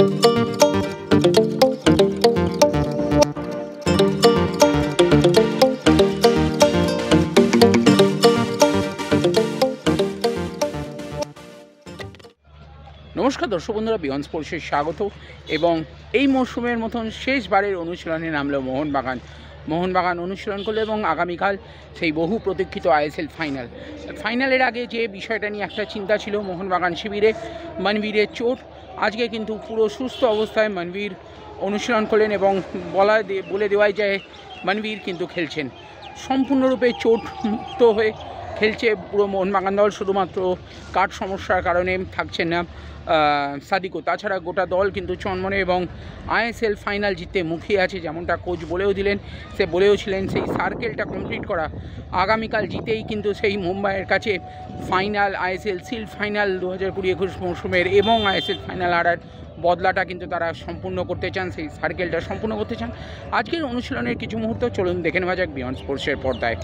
নমস্কার দর্শক বন্ধুরা, বিয়ন্ড স্পোর্টসে স্বাগত। এবং এই মরশুমের মতন শেষবারের অনুশীলনে নামলো মোহনবাগান অনুশীলন করলো এবং আগামীকাল সেই বহু প্রতীক্ষিত আইএসএল ফাইনালের আগে যে বিষয়টা নিয়ে একটা চিন্তা ছিল মোহনবাগান শিবিরে, মনবীরের চোট। আজকে কিন্তু পুরো সুস্থ অবস্থায় মনবীর অনুশীলন করলেন এবং বলে দেওয়াই যায় মনবীর কিন্তু খেলছেন, সম্পূর্ণরূপে চোট মুক্ত হয়ে খেলছে পুরো মোহনবাগান দল। শুধুমাত্র কাঠ সমস্যার কারণে থাকছেন না সাদিকো, তাছাড়া গোটা দল কিন্তু চনমনে এবং আইএসএল ফাইনাল জিততে মুখিয়ে আছে। যেমনটা কোচ বলেওছিলেন সেই সার্কেলটা কমপ্লিট করা আগামীকাল জিতেই কিন্তু সেই মুম্বাইয়ের কাছে ফাইনাল আইএসএল সিল্ড ফাইনাল 2020-21 মৌসুমের এবং আইএসএল ফাইনাল হারার বদলাটা কিন্তু তারা সম্পূর্ণ করতে চান, সেই সার্কেলটা সম্পূর্ণ করতে চান। আজকের অনুশীলনের কিছু মুহূর্ত চলুন দেখে নেওয়া যাক বিয়ন্ড স্পোর্টসের পর্দায়।